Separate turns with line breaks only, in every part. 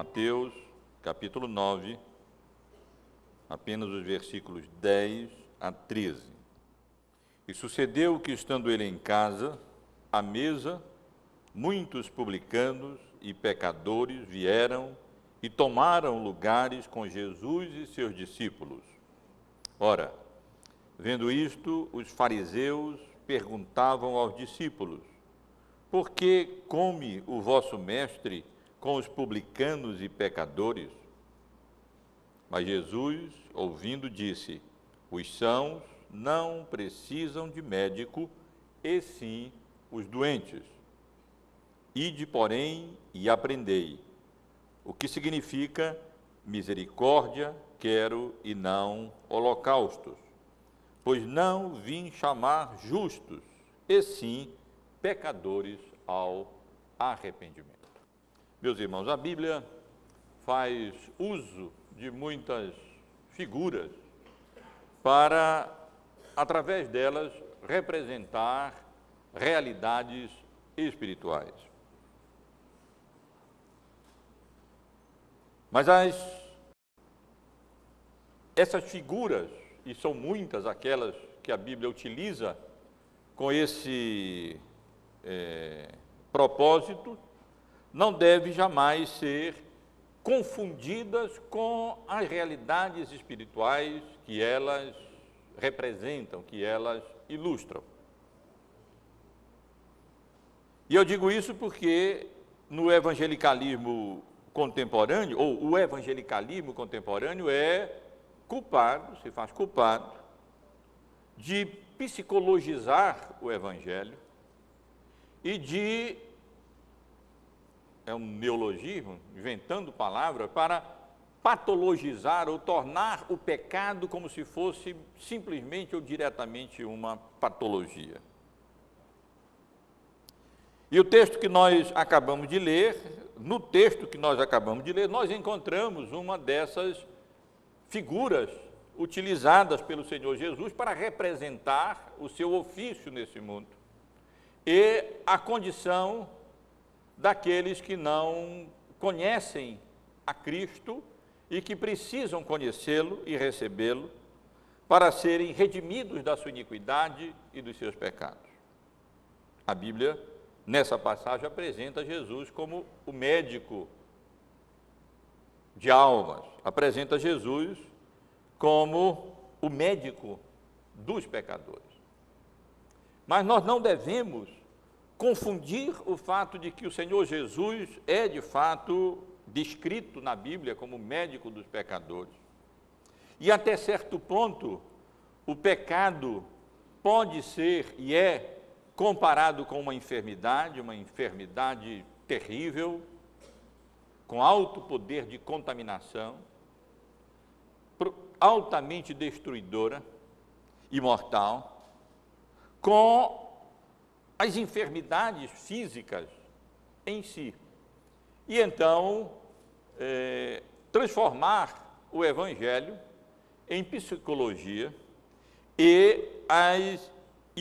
Mateus, capítulo 9, apenas os versículos 10 a 13. E sucedeu que, estando ele em casa, à mesa, muitos publicanos e pecadores vieram e tomaram lugares com Jesus e seus discípulos. Ora, vendo isto, os fariseus perguntavam aos discípulos: por que come o vosso mestre com os publicanos e pecadores? Mas Jesus, ouvindo, disse: os sãos não precisam de médico, e sim os doentes. Ide, porém, e aprendei o que significa misericórdia quero e não holocaustos, pois não vim chamar justos, e sim pecadores ao arrependimento. Meus irmãos, a Bíblia faz uso de muitas figuras para, através delas, representar realidades espirituais. Mas essas figuras, e são muitas aquelas que a Bíblia utiliza com esse propósito, não devem jamais ser confundidas com as realidades espirituais que elas representam, que elas ilustram. E eu digo isso porque no evangelicalismo contemporâneo, ou o evangelicalismo contemporâneo é culpado, se faz culpado, de psicologizar o evangelho e de, é um neologismo, inventando palavra, para patologizar ou tornar o pecado como se fosse simplesmente ou diretamente uma patologia. E o texto que nós acabamos de ler, no texto que nós acabamos de ler, nós encontramos uma dessas figuras utilizadas pelo Senhor Jesus para representar o seu ofício nesse mundo e a condição daqueles que não conhecem a Cristo e que precisam conhecê-lo e recebê-lo para serem redimidos da sua iniquidade e dos seus pecados. A Bíblia, nessa passagem, apresenta Jesus como o médico de almas, apresenta Jesus como o médico dos pecadores. Mas nós não devemos confundir o fato de que o Senhor Jesus é, de fato, descrito na Bíblia como médico dos pecadores. E até certo ponto, o pecado pode ser e é comparado com uma enfermidade terrível, com alto poder de contaminação, altamente destruidora e mortal, com as enfermidades físicas em si. E então, transformar o Evangelho em psicologia e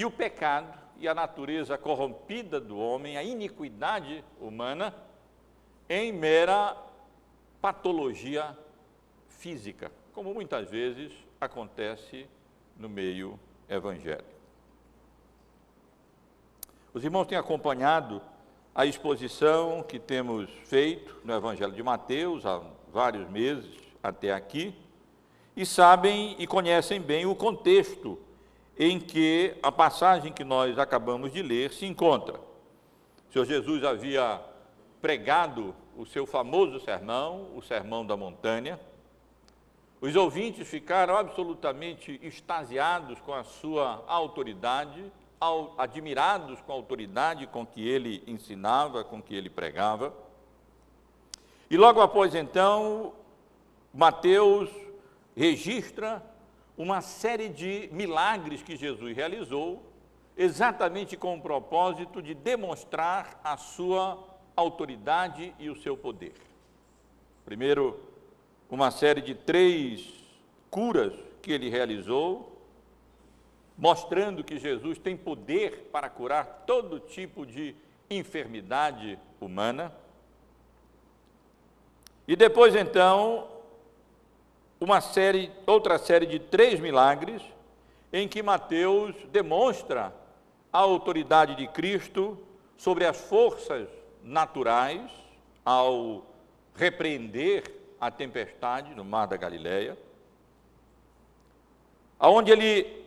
o pecado e a natureza corrompida do homem, a iniquidade humana, em mera patologia física, como muitas vezes acontece no meio evangélico. Os irmãos têm acompanhado a exposição que temos feito no Evangelho de Mateus há vários meses até aqui, e sabem e conhecem bem o contexto em que a passagem que nós acabamos de ler se encontra. O Senhor Jesus havia pregado o seu famoso sermão, o Sermão da Montanha. Os ouvintes ficaram absolutamente extasiados com a sua autoridade, admirados com a autoridade com que ele ensinava, com que ele pregava. E logo após então, Mateus registra uma série de milagres que Jesus realizou, exatamente com o propósito de demonstrar a sua autoridade e o seu poder. Primeiro, uma série de 3 curas que ele realizou, mostrando que Jesus tem poder para curar todo tipo de enfermidade humana. E depois, então, outra série de 3 milagres, em que Mateus demonstra a autoridade de Cristo sobre as forças naturais, ao repreender a tempestade no mar da Galileia, aonde ele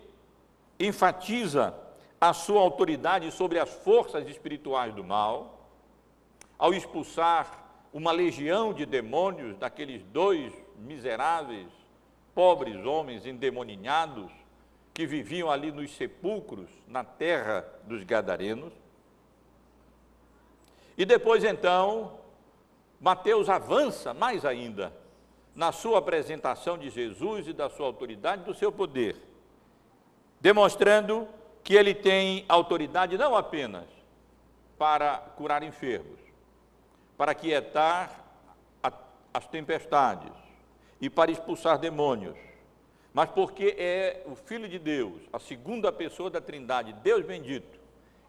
enfatiza a sua autoridade sobre as forças espirituais do mal, ao expulsar uma legião de demônios daqueles 2 miseráveis, pobres homens endemoninhados que viviam ali nos sepulcros, na terra dos Gadarenos. E depois, então, Mateus avança mais ainda na sua apresentação de Jesus e da sua autoridade, do seu poder, demonstrando que ele tem autoridade não apenas para curar enfermos, para aquietar as tempestades e para expulsar demônios, mas porque é o Filho de Deus, a segunda pessoa da Trindade, Deus bendito,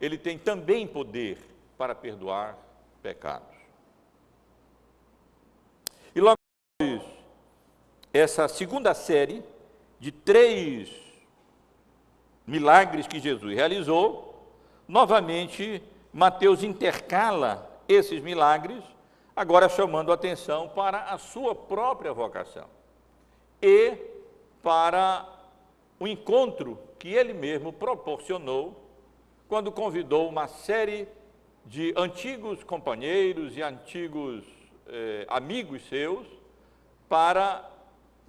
ele tem também poder para perdoar pecados. E logo depois, essa segunda série de 3 milagres que Jesus realizou, novamente Mateus intercala esses milagres, agora chamando a atenção para a sua própria vocação e para o encontro que ele mesmo proporcionou quando convidou uma série de antigos companheiros e antigos amigos seus para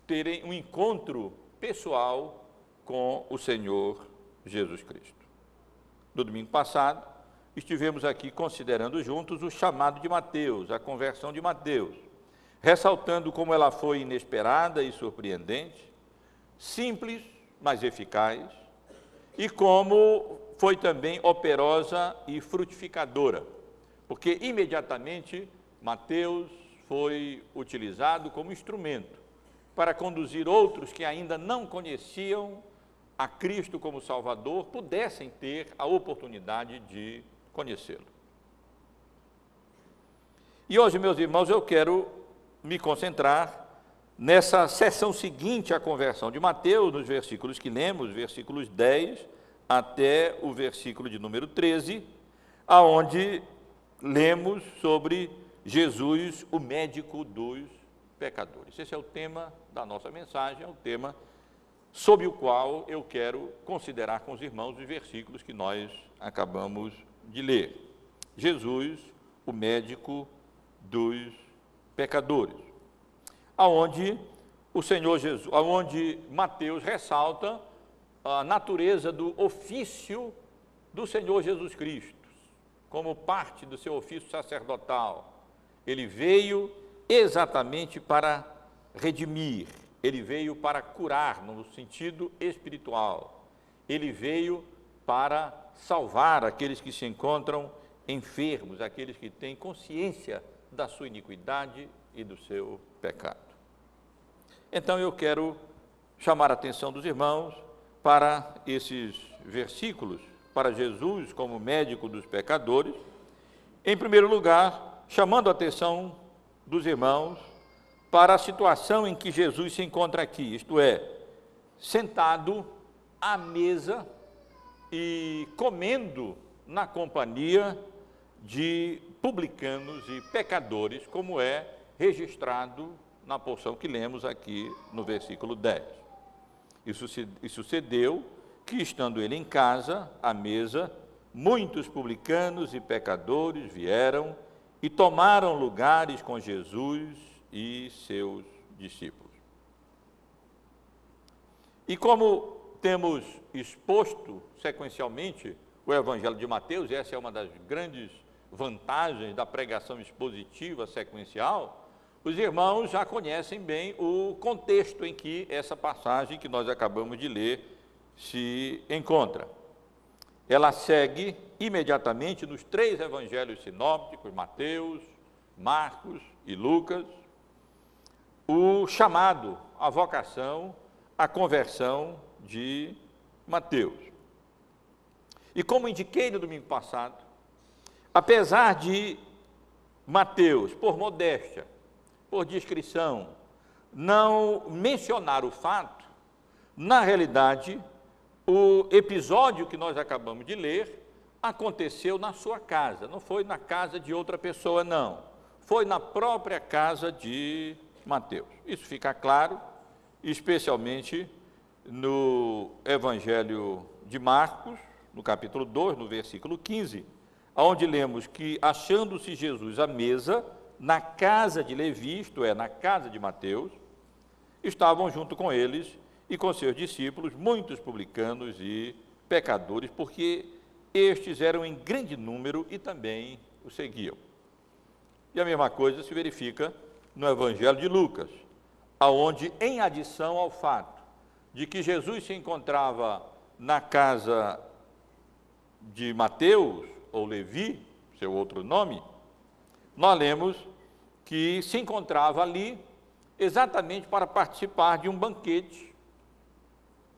terem um encontro pessoal com o Senhor Jesus Cristo. No domingo passado, estivemos aqui considerando juntos o chamado de Mateus, a conversão de Mateus, ressaltando como ela foi inesperada e surpreendente, simples, mas eficaz, e como foi também operosa e frutificadora, porque imediatamente Mateus foi utilizado como instrumento para conduzir outros que ainda não conheciam a Cristo como Salvador, pudessem ter a oportunidade de conhecê-lo. E hoje, meus irmãos, eu quero me concentrar nessa seção seguinte à conversão de Mateus, nos versículos que lemos, versículos 10 até o versículo de número 13, aonde lemos sobre Jesus, o médico dos pecadores. Esse é o tema da nossa mensagem, é o tema sobre o qual eu quero considerar com os irmãos os versículos que nós acabamos de ler. Jesus, o médico dos pecadores. Aonde o Senhor Jesus, aonde Mateus ressalta a natureza do ofício do Senhor Jesus Cristo, como parte do seu ofício sacerdotal. Ele veio exatamente para redimir, ele veio para curar no sentido espiritual, ele veio para salvar aqueles que se encontram enfermos, aqueles que têm consciência da sua iniquidade e do seu pecado. Então eu quero chamar a atenção dos irmãos para esses versículos, para Jesus como médico dos pecadores, em primeiro lugar, chamando a atenção dos irmãos para a situação em que Jesus se encontra aqui, isto é, sentado à mesa e comendo na companhia de publicanos e pecadores, como é registrado na porção que lemos aqui no versículo 10. Isso sucedeu que, estando ele em casa, à mesa, muitos publicanos e pecadores vieram e tomaram lugares com Jesus e seus discípulos. E como temos exposto sequencialmente o Evangelho de Mateus, essa é uma das grandes vantagens da pregação expositiva sequencial, os irmãos já conhecem bem o contexto em que essa passagem que nós acabamos de ler se encontra. Ela segue imediatamente nos 3 evangelhos sinópticos, Mateus, Marcos e Lucas, o chamado, a vocação, a conversão de Mateus. E como indiquei no domingo passado, apesar de Mateus, por modéstia, por discrição, não mencionar o fato, na realidade, o episódio que nós acabamos de ler aconteceu na sua casa, não foi na casa de outra pessoa, não. Foi na própria casa de Mateus. Isso fica claro, especialmente no Evangelho de Marcos, no capítulo 2, no versículo 15, onde lemos que, achando-se Jesus à mesa, na casa de Levi, isto é, na casa de Mateus, estavam junto com eles e com seus discípulos muitos publicanos e pecadores, porque estes eram em grande número e também o seguiam. E a mesma coisa se verifica no Evangelho de Lucas, aonde, em adição ao fato de que Jesus se encontrava na casa de Mateus, ou Levi, seu outro nome, nós lemos que se encontrava ali exatamente para participar de um banquete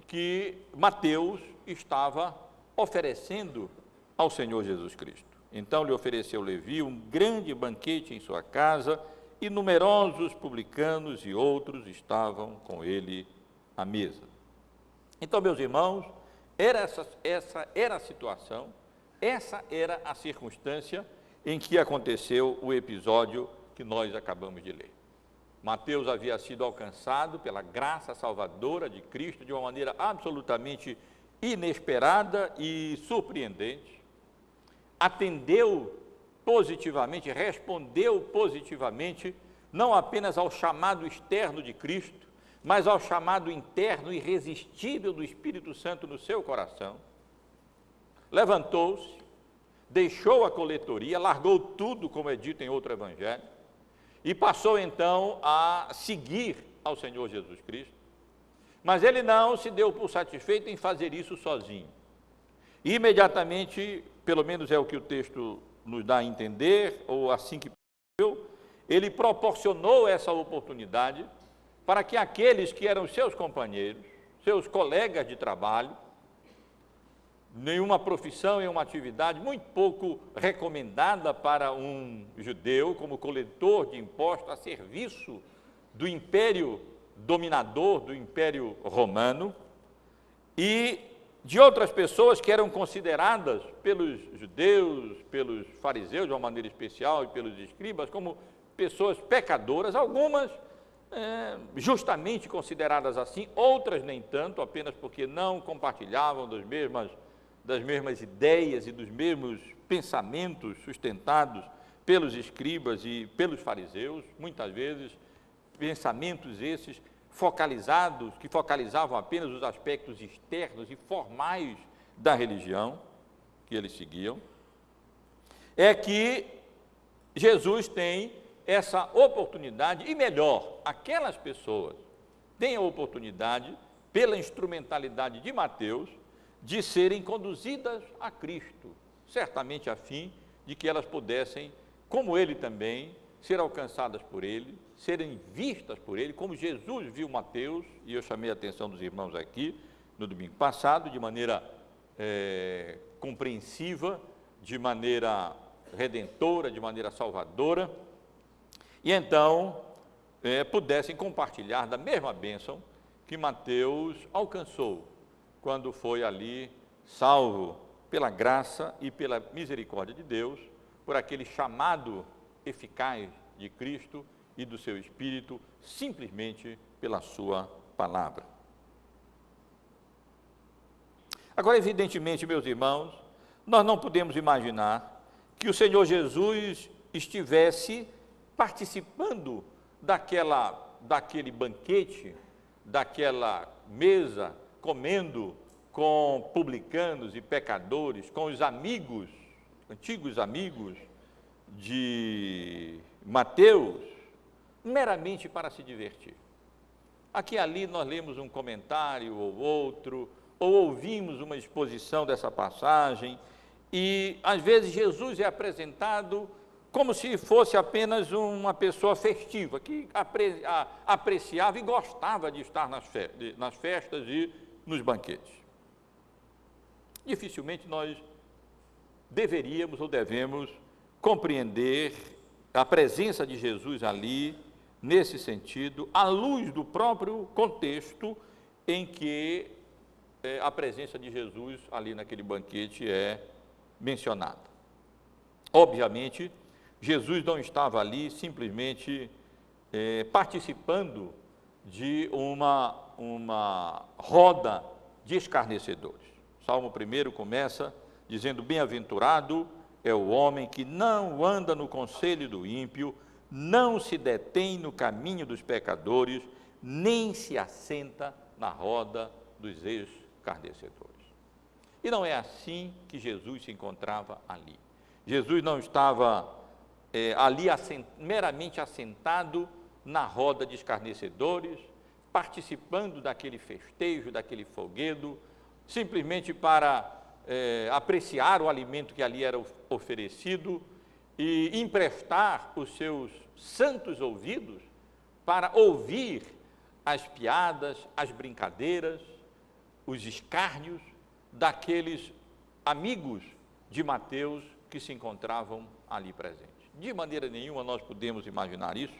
que Mateus estava oferecendo ao Senhor Jesus Cristo. Então lhe ofereceu Levi um grande banquete em sua casa e numerosos publicanos e outros estavam com ele à mesa. Então, meus irmãos, essa era a situação, essa era a circunstância em que aconteceu o episódio que nós acabamos de ler. Mateus havia sido alcançado pela graça salvadora de Cristo de uma maneira absolutamente inesperada e surpreendente. Atendeu positivamente, respondeu positivamente, não apenas ao chamado externo de Cristo, mas ao chamado interno irresistível do Espírito Santo no seu coração. Levantou-se, deixou a coletoria, largou tudo, como é dito em outro evangelho, e passou então a seguir ao Senhor Jesus Cristo. Mas ele não se deu por satisfeito em fazer isso sozinho. Imediatamente, pelo menos é o que o texto nos dá a entender, ou assim que ele proporcionou essa oportunidade para que aqueles que eram seus companheiros, seus colegas de trabalho, nenhuma profissão e uma atividade muito pouco recomendada para um judeu, como coletor de impostos a serviço do império dominador, do império romano, e de outras pessoas que eram consideradas pelos judeus, pelos fariseus de uma maneira especial e pelos escribas como pessoas pecadoras, algumas justamente consideradas assim, outras nem tanto, apenas porque não compartilhavam das mesmas ideias e dos mesmos pensamentos sustentados pelos escribas e pelos fariseus, muitas vezes pensamentos esses que focalizavam apenas os aspectos externos e formais da religião que eles seguiam, é que Jesus tem essa oportunidade, e melhor, aquelas pessoas têm a oportunidade, pela instrumentalidade de Mateus, de serem conduzidas a Cristo, certamente a fim de que elas pudessem, como ele também, ser alcançadas por ele, serem vistas por ele, como Jesus viu Mateus, e eu chamei a atenção dos irmãos aqui, no domingo passado, de maneira compreensiva, de maneira redentora, de maneira salvadora, e então pudessem compartilhar da mesma bênção que Mateus alcançou, quando foi ali salvo pela graça e pela misericórdia de Deus, por aquele chamado eficaz de Cristo e do seu Espírito, simplesmente pela sua palavra. Agora, evidentemente, meus irmãos, nós não podemos imaginar que o Senhor Jesus estivesse participando daquele banquete, daquela mesa, comendo com publicanos e pecadores, com os amigos, antigos amigos de Mateus, meramente para se divertir. Aqui e ali nós lemos um comentário ou outro, ou ouvimos uma exposição dessa passagem, e às vezes Jesus é apresentado como se fosse apenas uma pessoa festiva, que apreciava e gostava de estar nas festas e nos banquetes. Dificilmente nós deveríamos ou devemos compreender a presença de Jesus ali nesse sentido, à luz do próprio contexto em que a presença de Jesus ali naquele banquete é mencionada. Obviamente, Jesus não estava ali simplesmente participando de uma roda de escarnecedores. O Salmo 1 começa dizendo: bem-aventurado é o homem que não anda no conselho do ímpio, não se detém no caminho dos pecadores, nem se assenta na roda dos escarnecedores. E não é assim que Jesus se encontrava ali. Jesus não estava ali meramente assentado na roda de escarnecedores, participando daquele festejo, daquele folguedo, simplesmente para apreciar o alimento que ali era oferecido e emprestar os seus santos ouvidos para ouvir as piadas, as brincadeiras, os escárnios daqueles amigos de Mateus que se encontravam ali presentes. De maneira nenhuma nós podemos imaginar isso,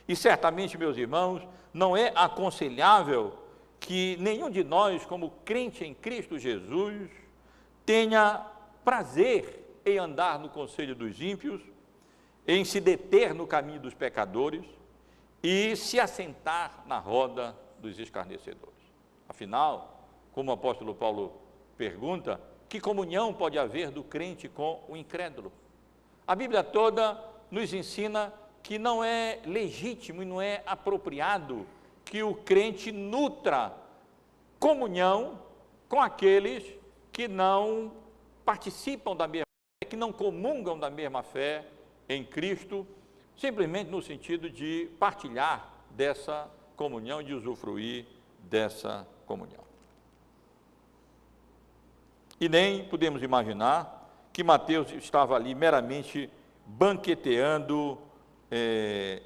e certamente, meus irmãos, não é aconselhável que nenhum de nós, como crente em Cristo Jesus, tenha prazer em andar no conselho dos ímpios, em se deter no caminho dos pecadores e se assentar na roda dos escarnecedores. Afinal, como o apóstolo Paulo pergunta, que comunhão pode haver do crente com o incrédulo? A Bíblia toda nos ensina que não é legítimo e não é apropriado que o crente nutra comunhão com aqueles que não participam da mesma fé, que não comungam da mesma fé em Cristo, simplesmente no sentido de partilhar dessa comunhão e de usufruir dessa comunhão. E nem podemos imaginar que Mateus estava ali meramente banqueteando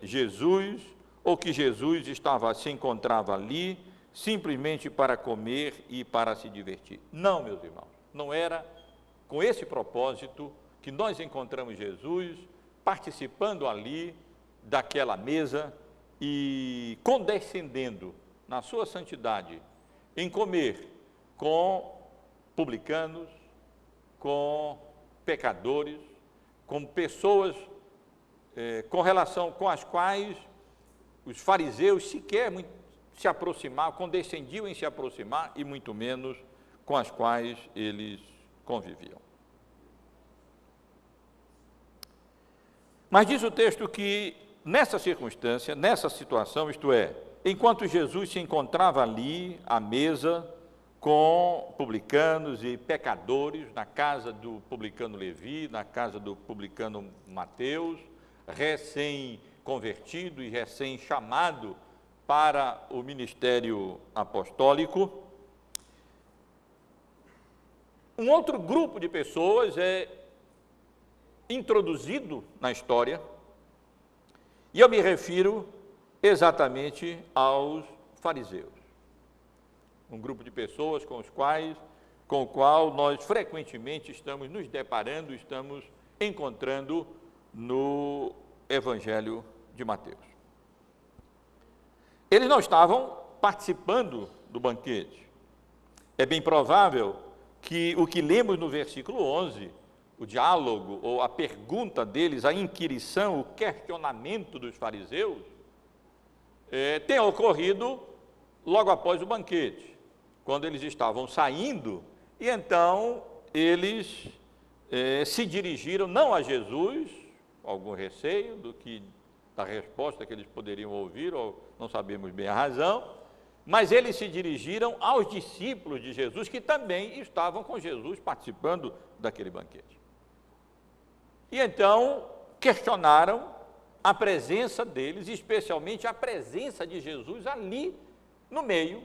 Jesus, ou que Jesus se encontrava ali simplesmente para comer e para se divertir. Não, meus irmãos, não era com esse propósito que nós encontramos Jesus participando ali daquela mesa e condescendendo na sua santidade em comer com publicanos, com pecadores, com pessoas com relação com as quais os fariseus sequer se aproximavam, condescendiam em se aproximar, e muito menos com as quais eles conviviam. Mas diz o texto que nessa circunstância, nessa situação, isto é, enquanto Jesus se encontrava ali à mesa com publicanos e pecadores, na casa do publicano Levi, na casa do publicano Mateus, recém-convertido e recém-chamado para o ministério apostólico, um outro grupo de pessoas é introduzido na história, e eu me refiro exatamente aos fariseus. Um grupo de pessoas com o qual nós frequentemente estamos nos deparando, estamos encontrando no Evangelho de Mateus. Eles não estavam participando do banquete. É bem provável que o que lemos no versículo 11, o diálogo ou a pergunta deles, a inquirição, o questionamento dos fariseus, tenha ocorrido logo após o banquete, quando eles estavam saindo, e então eles se dirigiram não a Jesus, com algum receio da resposta que eles poderiam ouvir, ou não sabemos bem a razão, mas eles se dirigiram aos discípulos de Jesus, que também estavam com Jesus participando daquele banquete. E então questionaram a presença deles, especialmente a presença de Jesus ali no meio,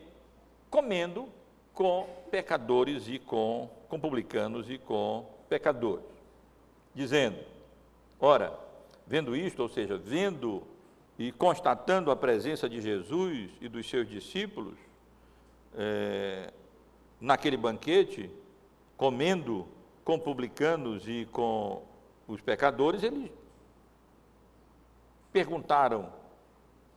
comendo com pecadores e com publicanos e com pecadores, dizendo: ora, vendo isto, ou seja, vendo e constatando a presença de Jesus e dos seus discípulos naquele banquete, comendo com publicanos e com os pecadores, eles perguntaram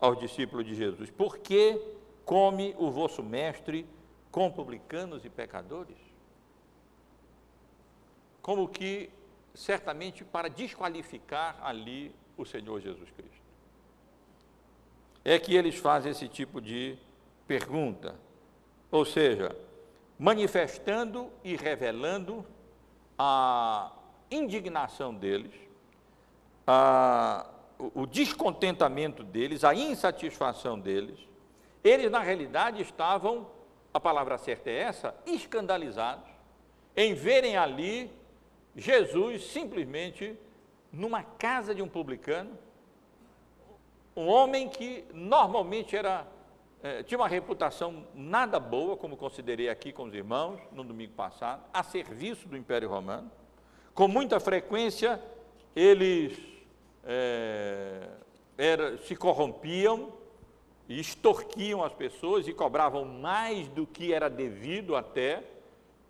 aos discípulos de Jesus: por que come o vosso mestre com publicanos e pecadores? Como que, certamente, para desqualificar ali o Senhor Jesus Cristo. É que eles fazem esse tipo de pergunta, ou seja, manifestando e revelando a indignação deles, o descontentamento deles, a insatisfação deles. Eles, na realidade, estavam, a palavra certa é essa, escandalizados em verem ali Jesus simplesmente numa casa de um publicano, um homem que normalmente tinha uma reputação nada boa, como considerei aqui com os irmãos no domingo passado, a serviço do Império Romano. Com muita frequência eles se corrompiam e extorquiam as pessoas e cobravam mais do que era devido até,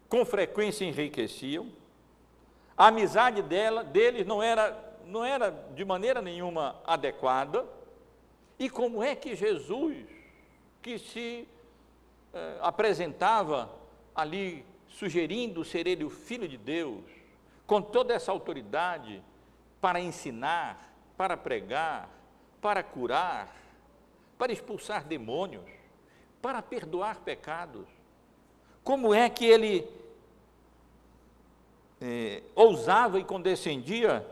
com frequência enriqueciam. A amizade deles não era de maneira nenhuma adequada. E como é que Jesus, que se apresentava ali sugerindo ser ele o Filho de Deus, com toda essa autoridade para ensinar, para pregar, para curar, para expulsar demônios, para perdoar pecados, como é que ele ousava e condescendia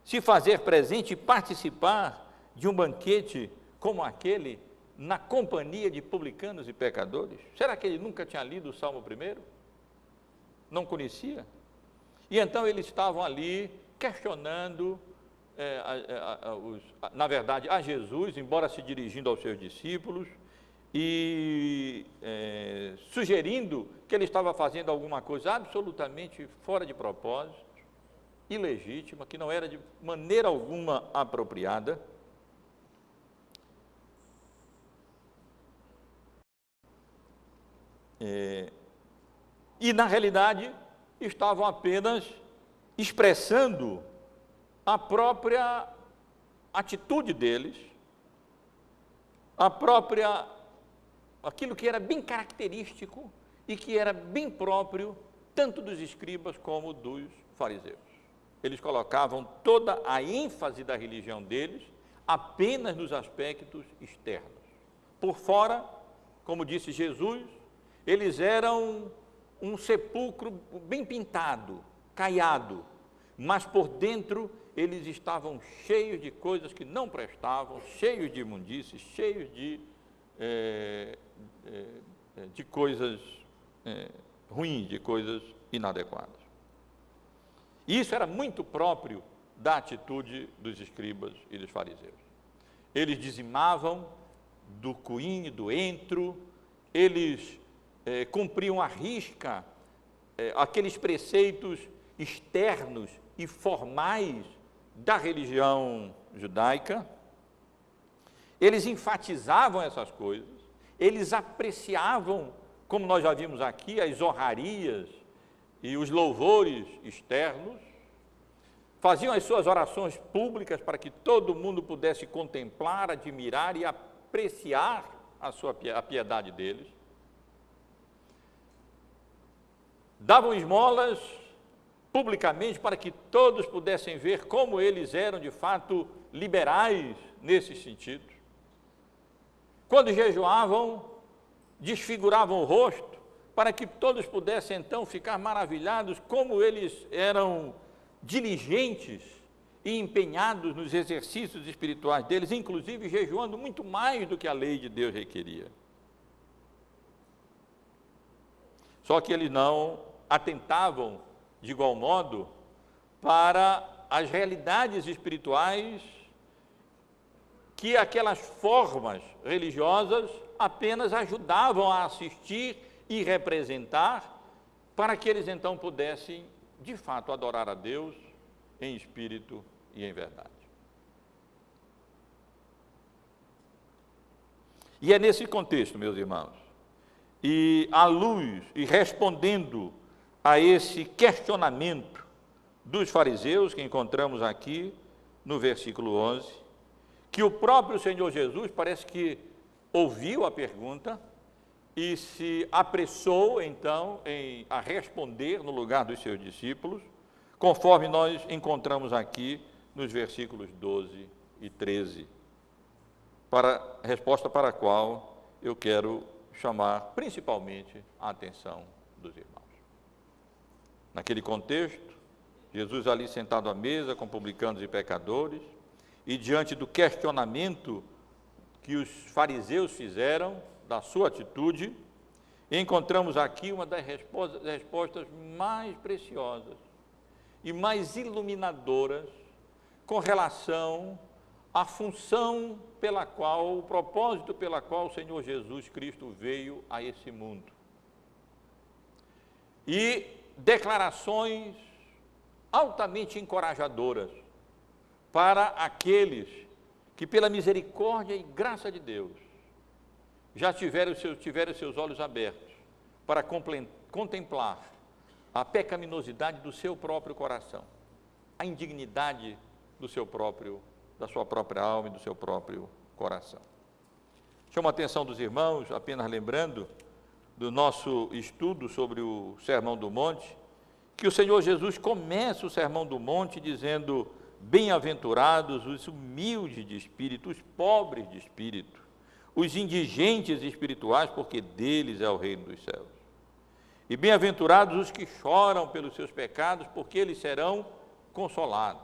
se fazer presente e participar de um banquete como aquele, na companhia de publicanos e pecadores? Será que ele nunca tinha lido o Salmo 1? Não conhecia? E então eles estavam ali questionando, na verdade, a Jesus, embora se dirigindo aos seus discípulos, e sugerindo que ele estava fazendo alguma coisa absolutamente fora de propósito, ilegítima, que não era de maneira alguma apropriada. E, na realidade, estavam apenas expressando a própria atitude deles, aquilo que era bem característico e que era bem próprio tanto dos escribas como dos fariseus. Eles colocavam toda a ênfase da religião deles apenas nos aspectos externos. Por fora, como disse Jesus, eles eram um sepulcro bem pintado, caiado, mas por dentro eles estavam cheios de coisas que não prestavam, cheios de imundícies, cheios de coisas ruins, de coisas inadequadas. Isso era muito próprio da atitude dos escribas e dos fariseus. Eles dizimavam do coinho, do entro, eles cumpriam à risca aqueles preceitos externos e formais da religião judaica. Eles enfatizavam essas coisas, eles apreciavam, como nós já vimos aqui, as honrarias e os louvores externos, faziam as suas orações públicas para que todo mundo pudesse contemplar, admirar e apreciar a piedade deles. Davam esmolas publicamente para que todos pudessem ver como eles eram de fato liberais nesse sentido. Quando jejuavam, desfiguravam o rosto para que todos pudessem então ficar maravilhados como eles eram diligentes e empenhados nos exercícios espirituais deles, inclusive jejuando muito mais do que a lei de Deus requeria. Só que eles não atentavam, de igual modo, para as realidades espirituais que aquelas formas religiosas apenas ajudavam a assistir e representar, para que eles então pudessem, de fato, adorar a Deus em espírito e em verdade. E é nesse contexto, meus irmãos, e à luz e respondendo a esse questionamento dos fariseus, que encontramos aqui no versículo 11, que o próprio Senhor Jesus parece que ouviu a pergunta e se apressou, então, a responder no lugar dos seus discípulos, conforme nós encontramos aqui nos versículos 12 e 13, resposta para a qual eu quero chamar principalmente a atenção dos irmãos. Naquele contexto, Jesus ali sentado à mesa com publicanos e pecadores, e diante do questionamento que os fariseus fizeram da sua atitude, encontramos aqui uma das respostas mais preciosas e mais iluminadoras com relação à função pela qual, o propósito pela qual o Senhor Jesus Cristo veio a esse mundo. E declarações altamente encorajadoras para aqueles que, pela misericórdia e graça de Deus, já tiveram seus olhos abertos para contemplar a pecaminosidade do seu próprio coração, a indignidade da sua própria alma e do seu próprio coração. Chamo a atenção dos irmãos, apenas lembrando do nosso estudo sobre o Sermão do Monte, que o Senhor Jesus começa o Sermão do Monte dizendo: bem-aventurados os humildes de espírito, os pobres de espírito, os indigentes espirituais, porque deles é o reino dos céus. E bem-aventurados os que choram pelos seus pecados, porque eles serão consolados.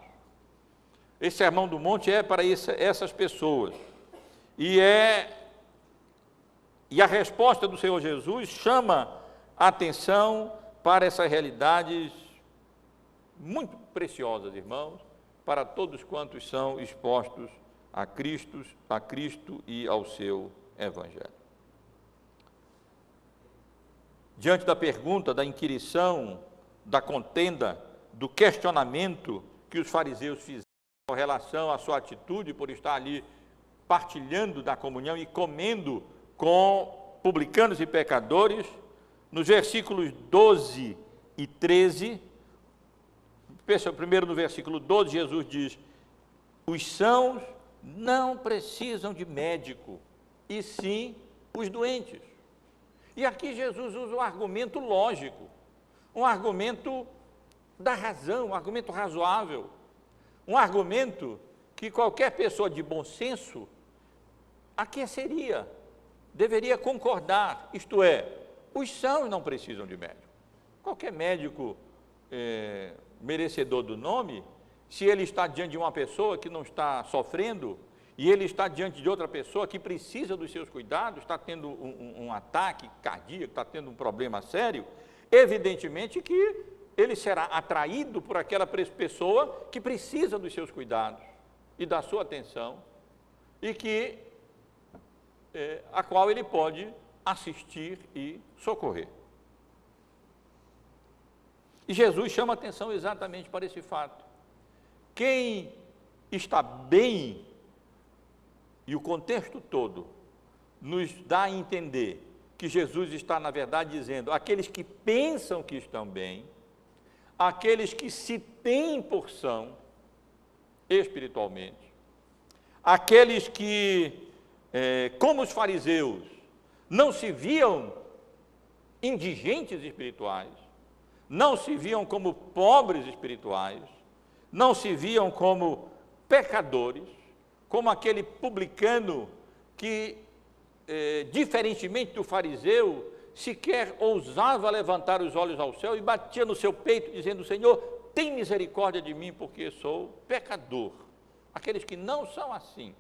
Esse Sermão do Monte é para essas pessoas. E a resposta do Senhor Jesus chama a atenção para essas realidades muito preciosas, irmãos, para todos quantos são expostos a Cristo e ao seu Evangelho. Diante da pergunta, da inquirição, da contenda, do questionamento que os fariseus fizeram com relação à sua atitude por estar ali partilhando da comunhão e comendo com publicanos e pecadores, nos versículos 12 e 13, primeiro no versículo 12, Jesus diz: os sãos não precisam de médico, e sim os doentes. E aqui Jesus usa um argumento lógico, um argumento da razão, um argumento razoável, um argumento que qualquer pessoa de bom senso aqueceria, deveria concordar, isto é, os sãos não precisam de médico. Qualquer médico merecedor do nome, se ele está diante de uma pessoa que não está sofrendo, e ele está diante de outra pessoa que precisa dos seus cuidados, está tendo um ataque cardíaco, está tendo um problema sério, evidentemente que ele será atraído por aquela pessoa que precisa dos seus cuidados e da sua atenção, e a qual ele pode assistir e socorrer. E Jesus chama atenção exatamente para esse fato. Quem está bem, e o contexto todo nos dá a entender que Jesus está, na verdade, dizendo: aqueles que pensam que estão bem, aqueles que se têm por são espiritualmente, aqueles que, como os fariseus, não se viam indigentes espirituais, não se viam como pobres espirituais, não se viam como pecadores, como aquele publicano que, diferentemente do fariseu, sequer ousava levantar os olhos ao céu e batia no seu peito, dizendo: Senhor, tem misericórdia de mim, porque sou pecador. Aqueles que não são assim,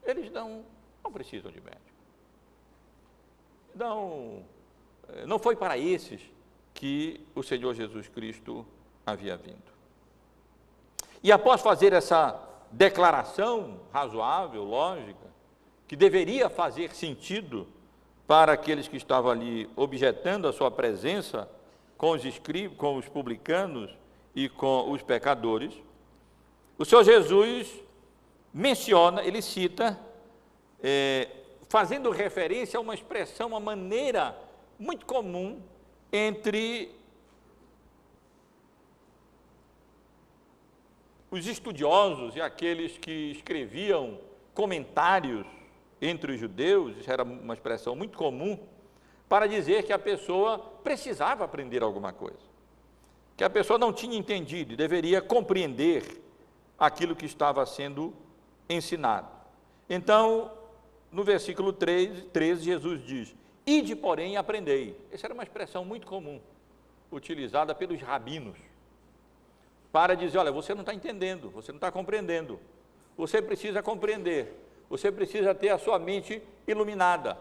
eles não precisam de médico. Não foi para esses que o Senhor Jesus Cristo havia vindo. E após fazer essa declaração razoável, lógica, que deveria fazer sentido para aqueles que estavam ali objetando a sua presença com os escribas, com os publicanos e com os pecadores, o Senhor Jesus menciona, ele cita, fazendo referência a uma expressão, uma maneira muito comum entre os estudiosos e aqueles que escreviam comentários entre os judeus, isso era uma expressão muito comum, para dizer que a pessoa precisava aprender alguma coisa, que a pessoa não tinha entendido e deveria compreender aquilo que estava sendo ensinado. Então, no versículo 13, Jesus diz: ide, porém, e aprendei. Essa era uma expressão muito comum, utilizada pelos rabinos, para dizer: olha, você não está entendendo, você não está compreendendo, você precisa compreender, você precisa ter a sua mente iluminada,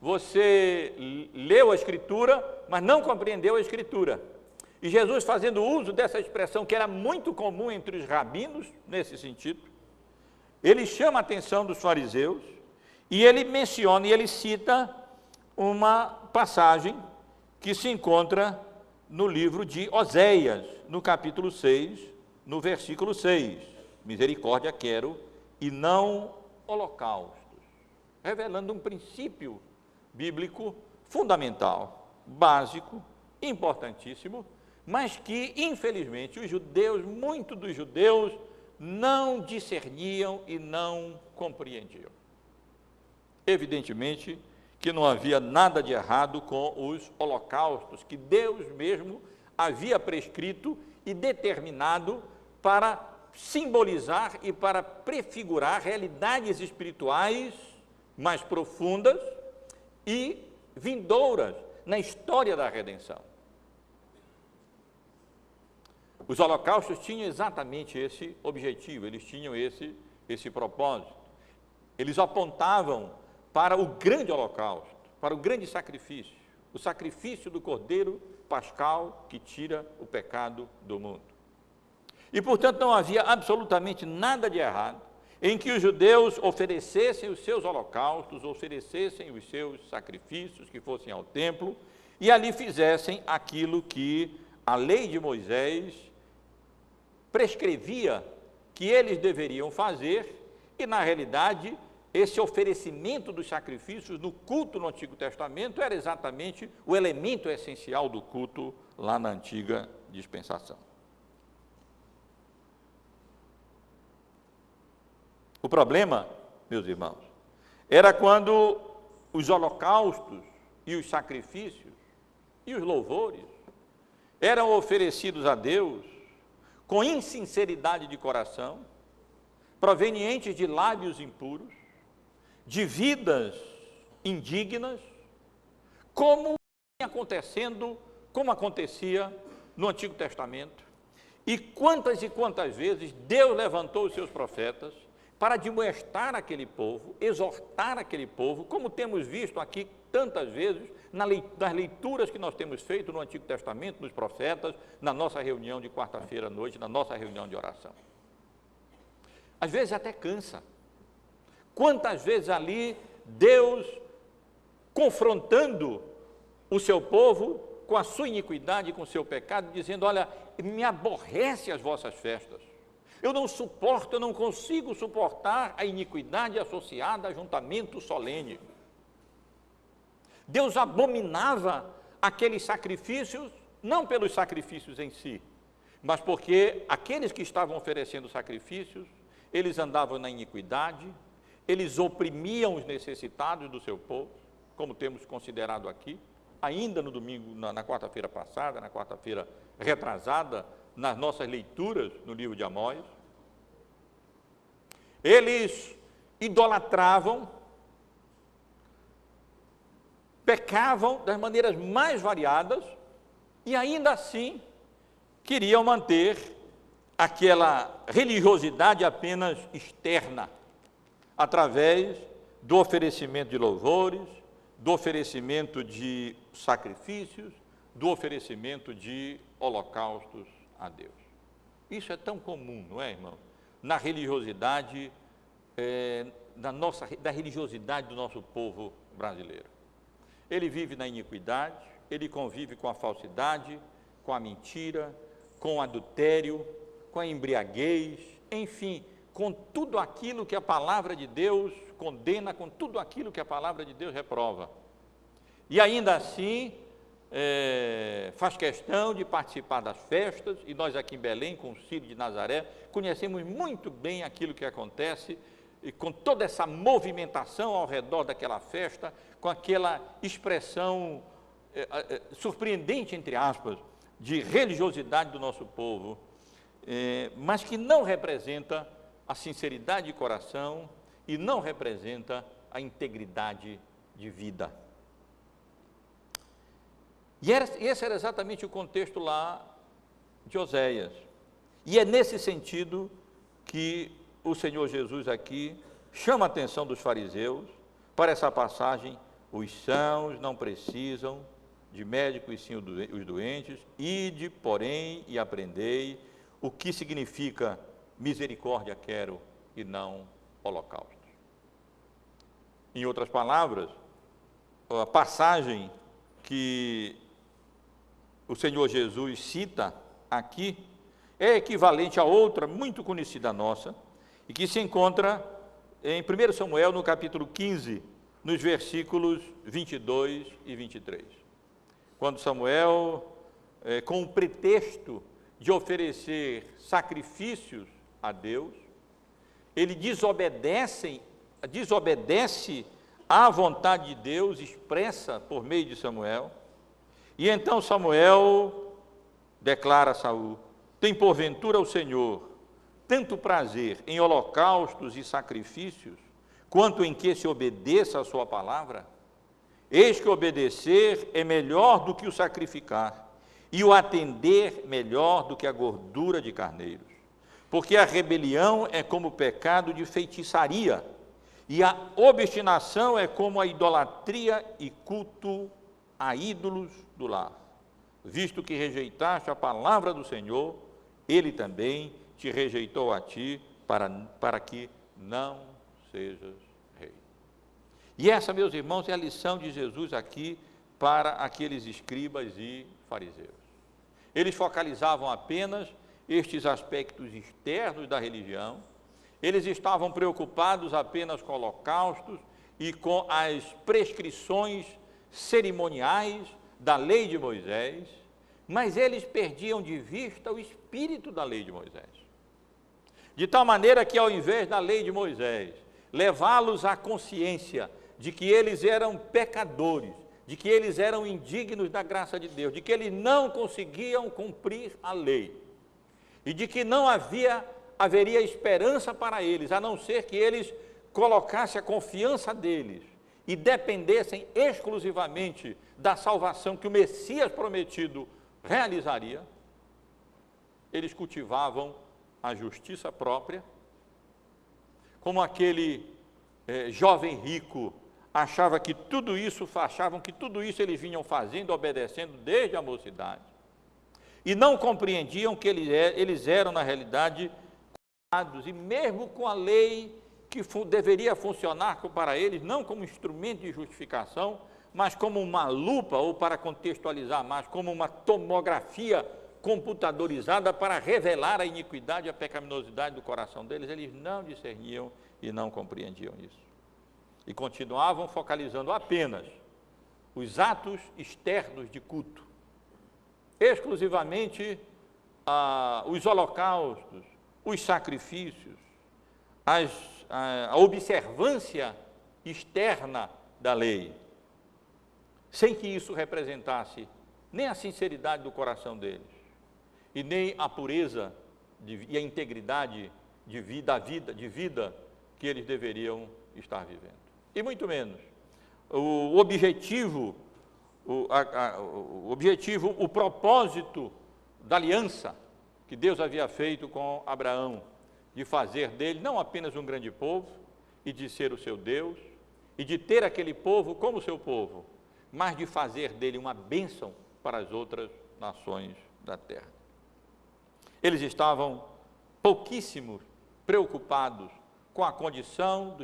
você leu a Escritura, mas não compreendeu a Escritura. E Jesus, fazendo uso dessa expressão que era muito comum entre os rabinos, nesse sentido, ele chama a atenção dos fariseus, e ele menciona e ele cita uma passagem que se encontra no livro de Oséias, no capítulo 6, no versículo 6. Misericórdia quero e não holocaustos, revelando um princípio bíblico fundamental, básico, importantíssimo, mas que, infelizmente, os judeus, muitos dos judeus, não discerniam e não compreendiam. Evidentemente que não havia nada de errado com os holocaustos que Deus mesmo havia prescrito e determinado para simbolizar e para prefigurar realidades espirituais mais profundas e vindouras na história da redenção. Os holocaustos tinham exatamente esse objetivo, eles tinham esse propósito. Eles apontavam para o grande holocausto, para o grande sacrifício, o sacrifício do Cordeiro Pascal que tira o pecado do mundo. E, portanto, não havia absolutamente nada de errado em que os judeus oferecessem os seus holocaustos, oferecessem os seus sacrifícios, que fossem ao templo, e ali fizessem aquilo que a lei de Moisés prescrevia que eles deveriam fazer, e, na realidade, esse oferecimento dos sacrifícios no culto no Antigo Testamento era exatamente o elemento essencial do culto lá na antiga dispensação. O problema, meus irmãos, era quando os holocaustos e os sacrifícios e os louvores eram oferecidos a Deus com insinceridade de coração, provenientes de lábios impuros, de vidas indignas, como acontecia no Antigo Testamento, e quantas vezes Deus levantou os seus profetas para admoestar aquele povo, exortar aquele povo, como temos visto aqui tantas vezes nas leituras que nós temos feito no Antigo Testamento, nos profetas, na nossa reunião de quarta-feira à noite, na nossa reunião de oração. Às vezes até cansa. Quantas vezes ali Deus confrontando o seu povo com a sua iniquidade, com o seu pecado, dizendo: olha, me aborrece as vossas festas, eu não suporto, eu não consigo suportar a iniquidade associada a ajuntamento solene. Deus abominava aqueles sacrifícios, não pelos sacrifícios em si, mas porque aqueles que estavam oferecendo sacrifícios, eles andavam na iniquidade, eles oprimiam os necessitados do seu povo, como temos considerado aqui, ainda no domingo, na quarta-feira passada, na quarta-feira retrasada, nas nossas leituras no livro de Amós. Eles idolatravam, pecavam das maneiras mais variadas e ainda assim queriam manter aquela religiosidade apenas externa, através do oferecimento de louvores, do oferecimento de sacrifícios, do oferecimento de holocaustos a Deus. Isso é tão comum, não é, irmão? Na religiosidade, da religiosidade do nosso povo brasileiro. Ele vive na iniquidade, ele convive com a falsidade, com a mentira, com o adultério, com a embriaguez, enfim, com tudo aquilo que a palavra de Deus condena, com tudo aquilo que a palavra de Deus reprova. E ainda assim, faz questão de participar das festas, e nós aqui em Belém, com o Círio de Nazaré, conhecemos muito bem aquilo que acontece, e com toda essa movimentação ao redor daquela festa, com aquela expressão surpreendente, entre aspas, de religiosidade do nosso povo, mas que não representa a sinceridade de coração e não representa a integridade de vida. E esse era exatamente o contexto lá de Oséias. E é nesse sentido que o Senhor Jesus aqui chama a atenção dos fariseus para essa passagem: os sãos não precisam de médico e sim os doentes, ide, porém, e aprendei o que significa misericórdia quero e não holocaustos. Em outras palavras, a passagem que o Senhor Jesus cita aqui é equivalente a outra muito conhecida nossa, e que se encontra em 1 Samuel, no capítulo 15, nos versículos 22 e 23. Quando Samuel, com o pretexto de oferecer sacrifícios a Deus, ele desobedece à vontade de Deus expressa por meio de Samuel, e então Samuel declara a Saul: tem porventura o Senhor tanto prazer em holocaustos e sacrifícios, quanto em que se obedeça a sua palavra? Eis que obedecer é melhor do que o sacrificar, e o atender melhor do que a gordura de carneiros. Porque a rebelião é como o pecado de feitiçaria, e a obstinação é como a idolatria e culto a ídolos do lar. Visto que rejeitaste a palavra do Senhor, Ele também te rejeitou a ti, para que não sejas rei. E essa, meus irmãos, é a lição de Jesus aqui para aqueles escribas e fariseus. Eles focalizavam apenas estes aspectos externos da religião, eles estavam preocupados apenas com holocaustos e com as prescrições cerimoniais da lei de Moisés, mas eles perdiam de vista o espírito da lei de Moisés. De tal maneira que, ao invés da lei de Moisés levá-los à consciência de que eles eram pecadores, de que eles eram indignos da graça de Deus, de que eles não conseguiam cumprir a lei, e de que não haveria esperança para eles, a não ser que eles colocassem a confiança deles e dependessem exclusivamente da salvação que o Messias prometido realizaria, eles cultivavam a justiça própria, como aquele jovem rico achavam que tudo isso eles vinham fazendo, obedecendo desde a mocidade, e não compreendiam que eles eram, na realidade, culpados, e mesmo com a lei que deveria funcionar para eles, não como instrumento de justificação, mas como uma lupa, ou para contextualizar mais, como uma tomografia computadorizada para revelar a iniquidade e a pecaminosidade do coração deles, eles não discerniam e não compreendiam isso. E continuavam focalizando apenas os atos externos de culto, exclusivamente os holocaustos, os sacrifícios, a observância externa da lei, sem que isso representasse nem a sinceridade do coração deles, e nem a pureza e a integridade de vida que eles deveriam estar vivendo. E muito menos o propósito da aliança que Deus havia feito com Abraão, de fazer dele não apenas um grande povo, e de ser o seu Deus, e de ter aquele povo como seu povo, mas de fazer dele uma bênção para as outras nações da terra. Eles estavam pouquíssimo preocupados com a condição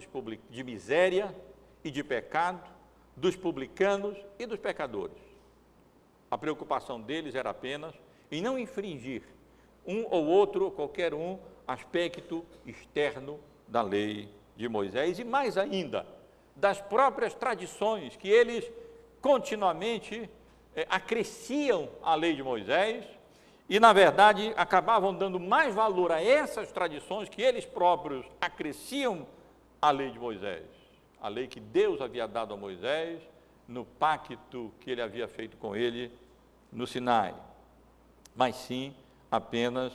de miséria e de pecado dos publicanos e dos pecadores. A preocupação deles era apenas em não infringir um ou outro, qualquer um, aspecto externo da lei de Moisés, e mais ainda, das próprias tradições que eles continuamente acresciam a lei de Moisés e, na verdade, acabavam dando mais valor a essas tradições que eles próprios acresciam à lei de Moisés, a lei que Deus havia dado a Moisés no pacto que ele havia feito com ele no Sinai, mas sim apenas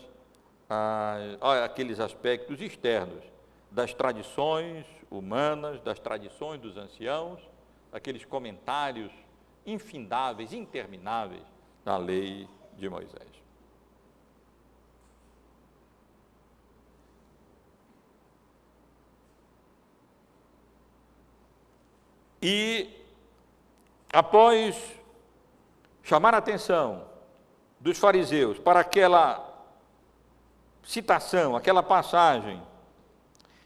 aqueles aspectos externos das tradições humanas, das tradições dos anciãos, aqueles comentários infindáveis, intermináveis da lei de Moisés. E após chamar a atenção dos fariseus para aquela citação, aquela passagem,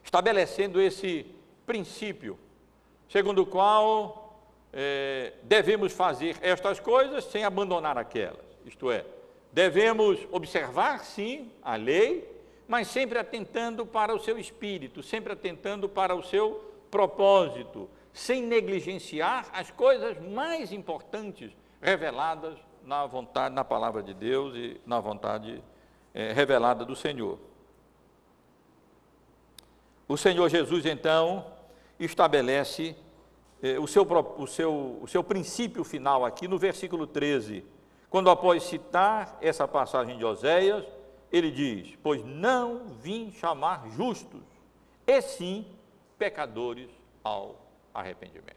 estabelecendo esse princípio, segundo o qual devemos fazer estas coisas sem abandonar aquelas, isto é, devemos observar, sim, a lei, mas sempre atentando para o seu espírito, sempre atentando para o seu propósito, sem negligenciar as coisas mais importantes reveladas na vontade, na palavra de Deus e na vontade revelada do Senhor. O Senhor Jesus, então, estabelece o seu princípio final aqui no versículo 13, quando após citar essa passagem de Oséias, ele diz: pois não vim chamar justos, e sim pecadores ao arrependimento.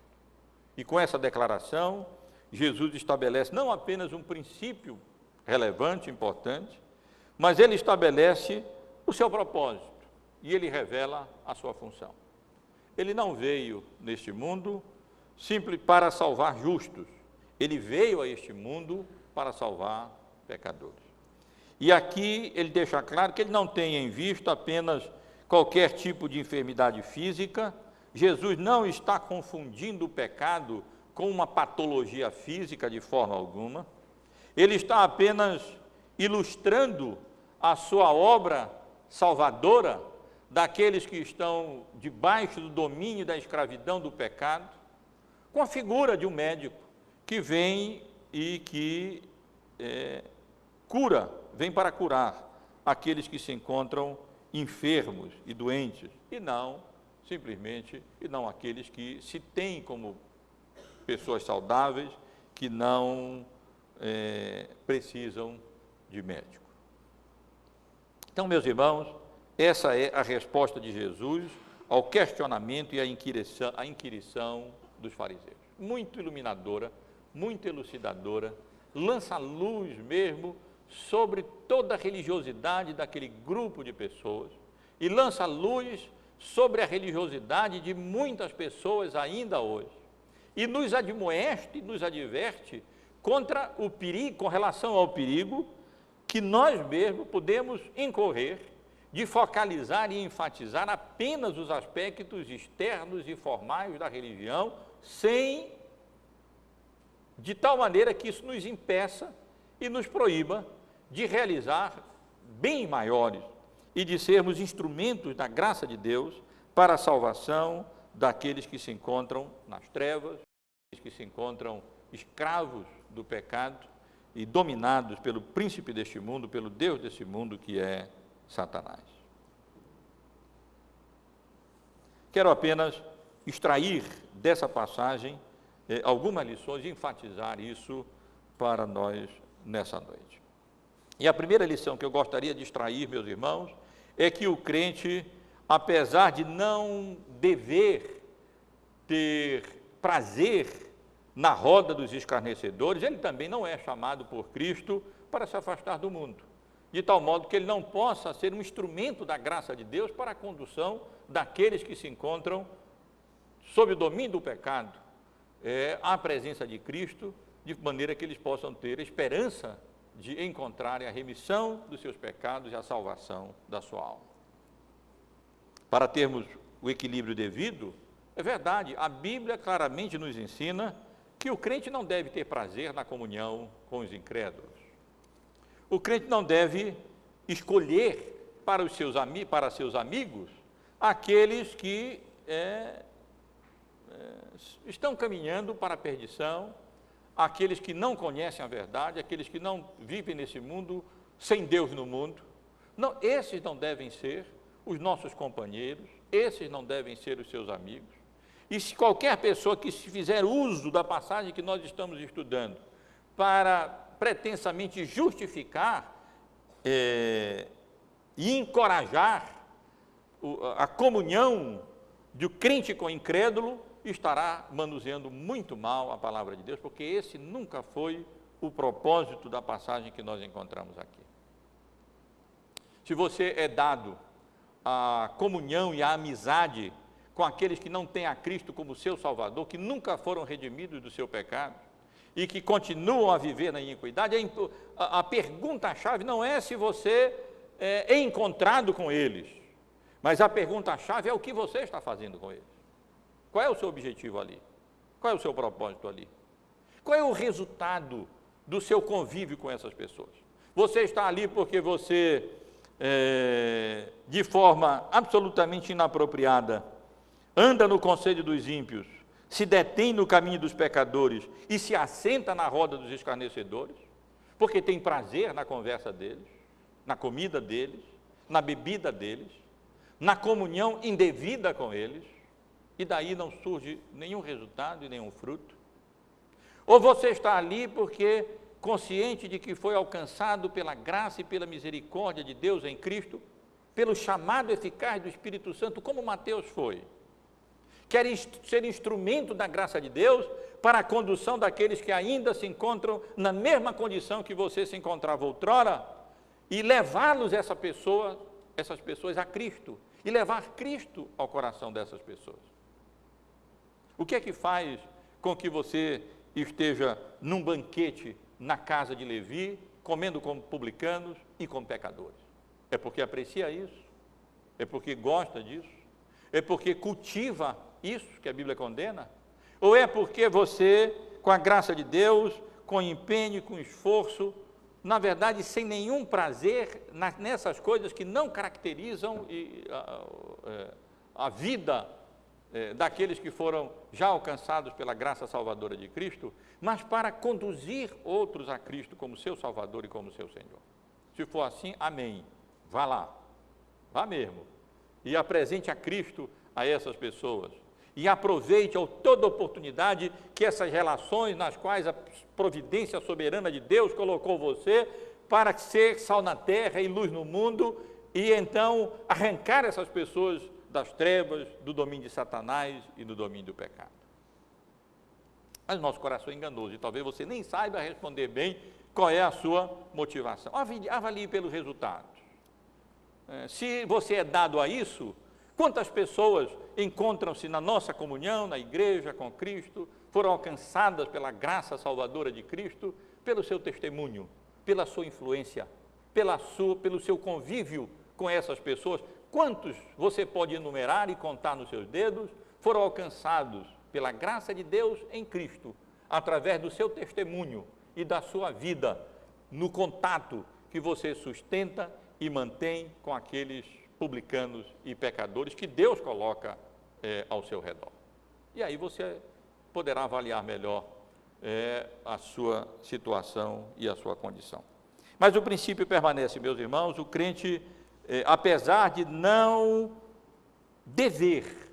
E com essa declaração, Jesus estabelece não apenas um princípio relevante, importante, mas ele estabelece o seu propósito e ele revela a sua função. Ele não veio neste mundo simples para salvar justos, ele veio a este mundo para salvar pecadores. E aqui ele deixa claro que ele não tem em vista apenas qualquer tipo de enfermidade física. Jesus não está confundindo o pecado com uma patologia física de forma alguma. Ele está apenas ilustrando a sua obra salvadora daqueles que estão debaixo do domínio da escravidão do pecado, com a figura de um médico que vem e que vem para curar aqueles que se encontram enfermos e doentes, e não aqueles que se têm como pessoas saudáveis, que não precisam de médico. Então, meus irmãos, essa é a resposta de Jesus ao questionamento e à inquirição dos fariseus. Muito iluminadora, muito elucidadora, lança luz mesmo sobre toda a religiosidade daquele grupo de pessoas e lança luz sobre a religiosidade de muitas pessoas ainda hoje. E nos admoeste, nos adverte contra o perigo, com relação ao perigo que nós mesmos podemos incorrer de focalizar e enfatizar apenas os aspectos externos e formais da religião, de tal maneira que isso nos impeça e nos proíba de realizar bem maiores e de sermos instrumentos da graça de Deus para a salvação daqueles que se encontram nas trevas, que se encontram escravos do pecado e dominados pelo príncipe deste mundo, pelo Deus deste mundo, que é Satanás. Quero apenas extrair dessa passagem algumas lições e enfatizar isso para nós nessa noite. E a primeira lição que eu gostaria de extrair, meus irmãos, é que o crente, apesar de não dever ter prazer na roda dos escarnecedores, ele também não é chamado por Cristo para se afastar do mundo, de tal modo que ele não possa ser um instrumento da graça de Deus para a condução daqueles que se encontram sob o domínio do pecado, à presença de Cristo, de maneira que eles possam ter esperança de encontrarem a remissão dos seus pecados e a salvação da sua alma. Para termos o equilíbrio devido, é verdade, a Bíblia claramente nos ensina que o crente não deve ter prazer na comunhão com os incrédulos. O crente não deve escolher para seus amigos aqueles que estão caminhando para a perdição, àqueles que não conhecem a verdade, aqueles que não vivem nesse mundo, sem Deus no mundo. Não, esses não devem ser os nossos companheiros, esses não devem ser os seus amigos. E se qualquer pessoa que se fizer uso da passagem que nós estamos estudando para pretensamente justificar e encorajar a comunhão do crente com o incrédulo, estará manuseando muito mal a palavra de Deus, porque esse nunca foi o propósito da passagem que nós encontramos aqui. Se você é dado a comunhão e a amizade com aqueles que não têm a Cristo como seu Salvador, que nunca foram redimidos do seu pecado e que continuam a viver na iniquidade, a pergunta-chave não é se você é encontrado com eles, mas a pergunta-chave é o que você está fazendo com eles. Qual é o seu objetivo ali? Qual é o seu propósito ali? Qual é o resultado do seu convívio com essas pessoas? Você está ali porque você, de forma absolutamente inapropriada, anda no conselho dos ímpios, se detém no caminho dos pecadores e se assenta na roda dos escarnecedores, porque tem prazer na conversa deles, na comida deles, na bebida deles, na comunhão indevida com eles, e daí não surge nenhum resultado e nenhum fruto? Ou você está ali porque, consciente de que foi alcançado pela graça e pela misericórdia de Deus em Cristo, pelo chamado eficaz do Espírito Santo, como Mateus foi, quer ser instrumento da graça de Deus para a condução daqueles que ainda se encontram na mesma condição que você se encontrava outrora, e levá-los, essas pessoas a Cristo, e levar Cristo ao coração dessas pessoas. O que é que faz com que você esteja num banquete na casa de Levi, comendo com publicanos e com pecadores? É porque aprecia isso? É porque gosta disso? É porque cultiva isso que a Bíblia condena? Ou é porque você, com a graça de Deus, com empenho, com esforço, na verdade, sem nenhum prazer nessas coisas que não caracterizam a vida daqueles que foram já alcançados pela graça salvadora de Cristo, mas para conduzir outros a Cristo como seu Salvador e como seu Senhor? Se for assim, amém. Vá lá, vá mesmo, e apresente a Cristo a essas pessoas, e aproveite toda oportunidade que essas relações nas quais a providência soberana de Deus colocou você para ser sal na terra e luz no mundo, e então arrancar essas pessoas das trevas, do domínio de Satanás e do domínio do pecado. Mas o nosso coração é enganoso, e talvez você nem saiba responder bem qual é a sua motivação. Avalie pelos resultados. Se você é dado a isso, quantas pessoas encontram-se na nossa comunhão, na igreja com Cristo, foram alcançadas pela graça salvadora de Cristo, pelo seu testemunho, pela sua influência, pelo seu convívio com essas pessoas? Quantos você pode enumerar e contar nos seus dedos foram alcançados pela graça de Deus em Cristo, através do seu testemunho e da sua vida, no contato que você sustenta e mantém com aqueles publicanos e pecadores que Deus coloca ao seu redor? E aí você poderá avaliar melhor a sua situação e a sua condição. Mas o princípio permanece, meus irmãos. O crente, apesar de não dever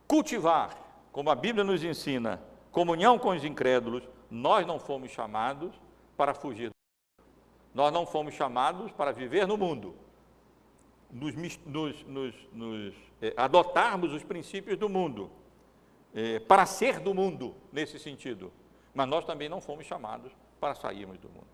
cultivar, como a Bíblia nos ensina, comunhão com os incrédulos, nós não fomos chamados para fugir do mundo. Nós não fomos chamados para viver no mundo, adotarmos os princípios do mundo, para ser do mundo, nesse sentido. Mas nós também não fomos chamados para sairmos do mundo.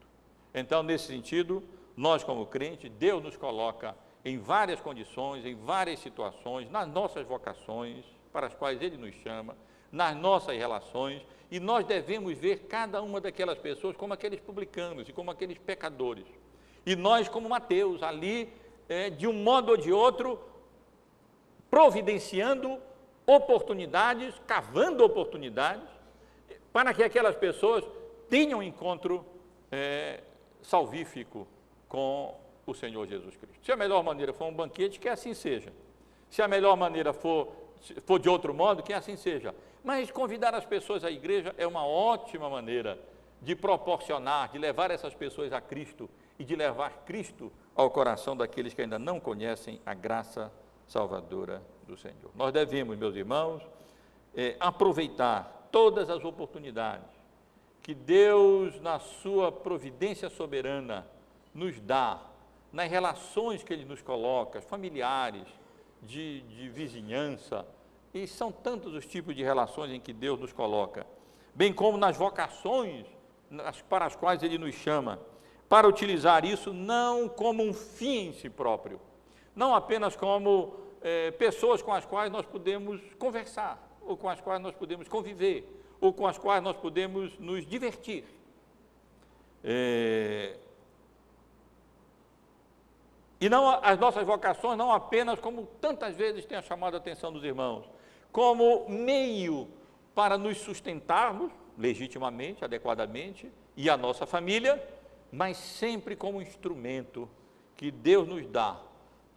Então, nesse sentido, nós como crentes, Deus nos coloca em várias condições, em várias situações, nas nossas vocações, para as quais Ele nos chama, nas nossas relações, e nós devemos ver cada uma daquelas pessoas como aqueles publicanos e como aqueles pecadores. E nós, como Mateus, ali, de um modo ou de outro, providenciando oportunidades, cavando oportunidades, para que aquelas pessoas tenham um encontro salvífico com o Senhor Jesus Cristo. Se a melhor maneira for um banquete, que assim seja. Se a melhor maneira for de outro modo, que assim seja. Mas convidar as pessoas à igreja é uma ótima maneira de proporcionar, de levar essas pessoas a Cristo e de levar Cristo ao coração daqueles que ainda não conhecem a graça salvadora do Senhor. Nós devemos, meus irmãos, aproveitar todas as oportunidades que Deus, na sua providência soberana, nos dá, nas relações que Ele nos coloca, familiares, de vizinhança, e são tantos os tipos de relações em que Deus nos coloca, bem como nas vocações para as quais Ele nos chama, para utilizar isso não como um fim em si próprio, não apenas como pessoas com as quais nós podemos conversar, ou com as quais nós podemos conviver, ou com as quais nós podemos nos divertir. E não as nossas vocações, não apenas, como tantas vezes tem chamado a atenção dos irmãos, como meio para nos sustentarmos, legitimamente, adequadamente, e a nossa família, mas sempre como instrumento que Deus nos dá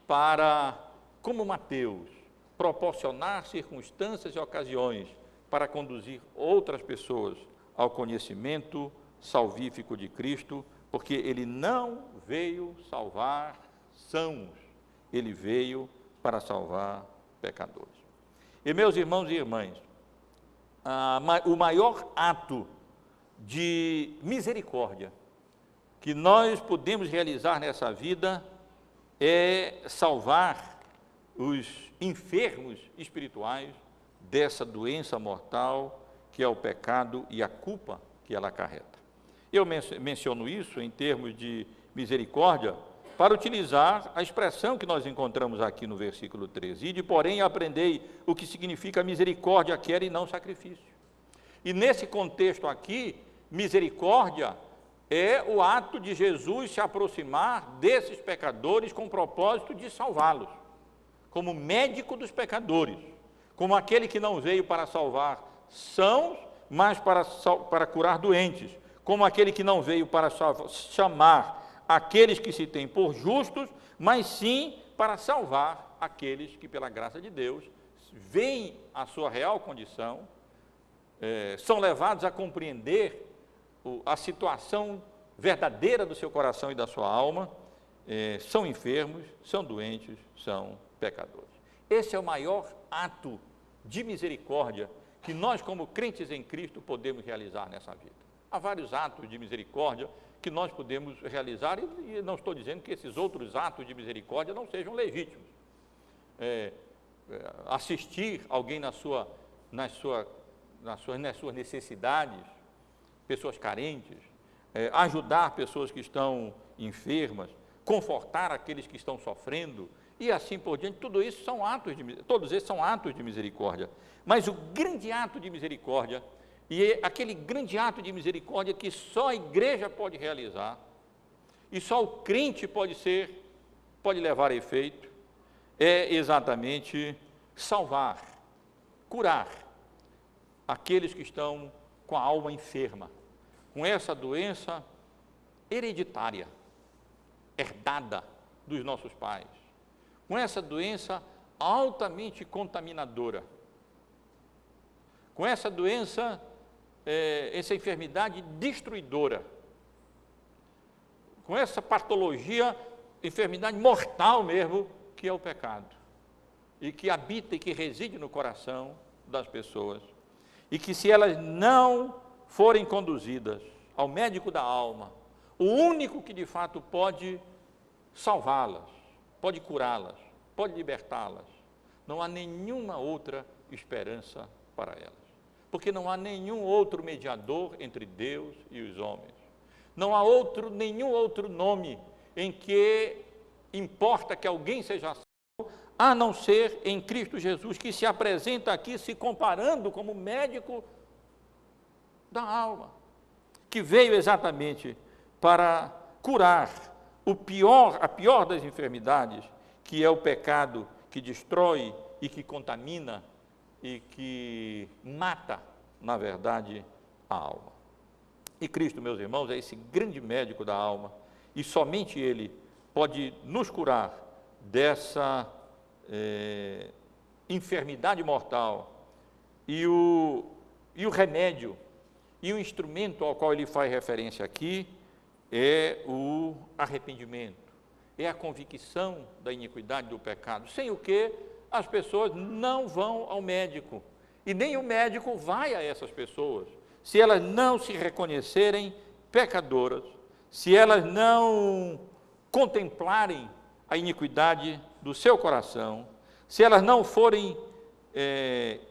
para, como Mateus, proporcionar circunstâncias e ocasiões para conduzir outras pessoas ao conhecimento salvífico de Cristo, porque Ele não veio salvar sãos, Ele veio para salvar pecadores. E meus irmãos e irmãs, o maior ato de misericórdia que nós podemos realizar nessa vida é salvar os enfermos espirituais dessa doença mortal que é o pecado e a culpa que ela acarreta. Eu menciono isso em termos de misericórdia para utilizar a expressão que nós encontramos aqui no versículo 13. Ide, porém, aprendei o que significa misericórdia quer e não sacrifício. E nesse contexto aqui, misericórdia é o ato de Jesus se aproximar desses pecadores com o propósito de salvá-los, como médico dos pecadores, como aquele que não veio para salvar sãos, mas para curar doentes, como aquele que não veio para chamar aqueles que se têm por justos, mas sim para salvar aqueles que, pela graça de Deus, veem a sua real condição, são levados a compreender a situação verdadeira do seu coração e da sua alma, são enfermos, são doentes, são pecadores. Esse é o maior ato de misericórdia que nós, como crentes em Cristo, podemos realizar nessa vida. Há vários atos de misericórdia que nós podemos realizar, e não estou dizendo que esses outros atos de misericórdia não sejam legítimos. Assistir alguém nas suas necessidades, pessoas carentes, ajudar pessoas que estão enfermas, confortar aqueles que estão sofrendo, e assim por diante, todos esses são atos de misericórdia. Mas o grande ato de misericórdia, e é aquele grande ato de misericórdia que só a igreja pode realizar, e só o crente pode levar a efeito, é exatamente salvar, curar aqueles que estão com a alma enferma, com essa doença hereditária, herdada dos nossos pais, com essa doença altamente contaminadora, com essa doença, essa enfermidade destruidora, com essa patologia, enfermidade mortal mesmo, que é o pecado, e que habita e que reside no coração das pessoas, e que se elas não forem conduzidas ao médico da alma, o único que de fato pode salvá-las, pode curá-las, pode libertá-las, não há nenhuma outra esperança para elas, porque não há nenhum outro mediador entre Deus e os homens, não há nenhum outro nome em que importa que alguém seja salvo, a não ser em Cristo Jesus, que se apresenta aqui se comparando como médico da alma, que veio exatamente para curar a pior das enfermidades, que é o pecado que destrói e que contamina e que mata, na verdade, a alma. E Cristo, meus irmãos, é esse grande médico da alma, e somente Ele pode nos curar dessa enfermidade mortal e o remédio, e o instrumento ao qual ele faz referência aqui é o arrependimento, é a convicção da iniquidade do pecado, sem o que as pessoas não vão ao médico, e nem o médico vai a essas pessoas, se elas não se reconhecerem pecadoras, se elas não contemplarem a iniquidade do seu coração, se elas não forem,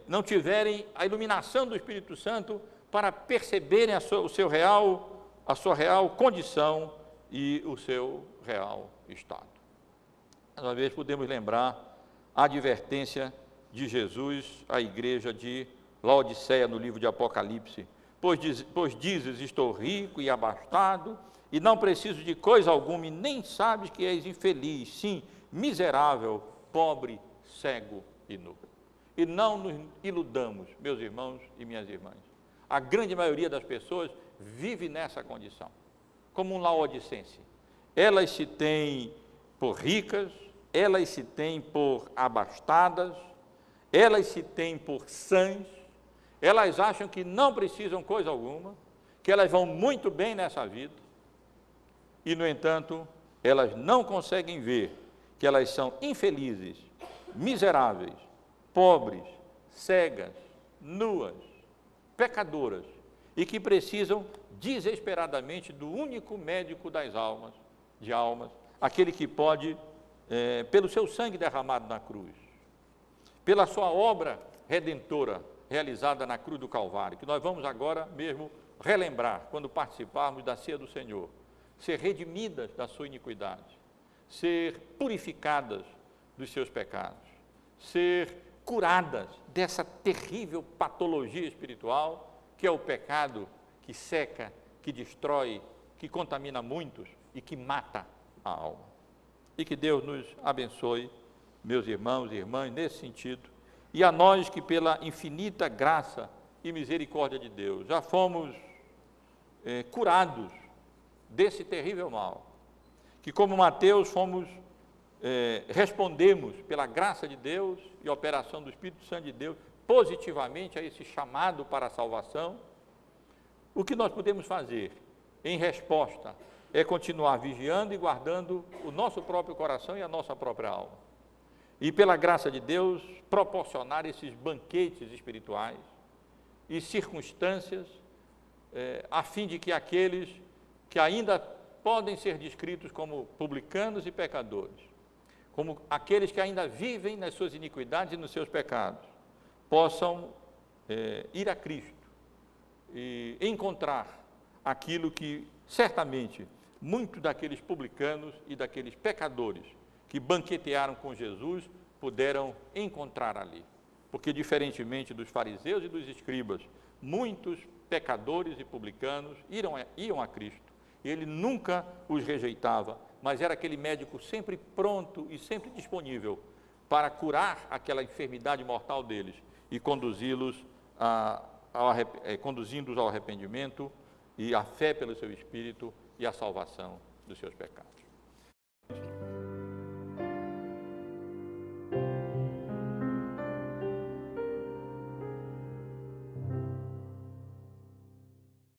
não tiverem a iluminação do Espírito Santo para perceberem a sua real condição e o seu real estado. Mais uma vez podemos lembrar a advertência de Jesus à igreja de Laodiceia no livro de Apocalipse, pois dizes, estou rico e abastado, e não preciso de coisa alguma, e nem sabes que és infeliz, sim, miserável, pobre, cego e nu. E não nos iludamos, meus irmãos e minhas irmãs. A grande maioria das pessoas vive nessa condição, como um laodicense. Elas se têm por ricas, elas se têm por abastadas, elas se têm por sãs, elas acham que não precisam coisa alguma, que elas vão muito bem nessa vida, e, no entanto, elas não conseguem ver que elas são infelizes, miseráveis, pobres, cegas, nuas, pecadoras, e que precisam desesperadamente do único médico das almas, aquele que pode, pelo seu sangue derramado na cruz, pela sua obra redentora realizada na cruz do Calvário, que nós vamos agora mesmo relembrar quando participarmos da ceia do Senhor, ser redimidas da sua iniquidade, ser purificadas dos seus pecados, ser curadas dessa terrível patologia espiritual que é o pecado que seca, que destrói, que contamina muitos e que mata a alma. E que Deus nos abençoe, meus irmãos e irmãs, nesse sentido, e a nós que pela infinita graça e misericórdia de Deus já fomos curados desse terrível mal, que como Mateus respondemos pela graça de Deus e operação do Espírito Santo de Deus positivamente a esse chamado para a salvação. O que nós podemos fazer em resposta é continuar vigiando e guardando o nosso próprio coração e a nossa própria alma, e pela graça de Deus proporcionar esses banquetes espirituais e circunstâncias a fim de que aqueles que ainda podem ser descritos como publicanos e pecadores, como aqueles que ainda vivem nas suas iniquidades e nos seus pecados, possam ir a Cristo e encontrar aquilo que certamente muitos daqueles publicanos e daqueles pecadores que banquetearam com Jesus puderam encontrar ali, porque diferentemente dos fariseus e dos escribas, muitos pecadores e publicanos iam a Cristo, e ele nunca os rejeitava, mas era aquele médico sempre pronto e sempre disponível para curar aquela enfermidade mortal deles e conduzi-los conduzindo-os ao arrependimento e à fé pelo seu Espírito e à salvação dos seus pecados.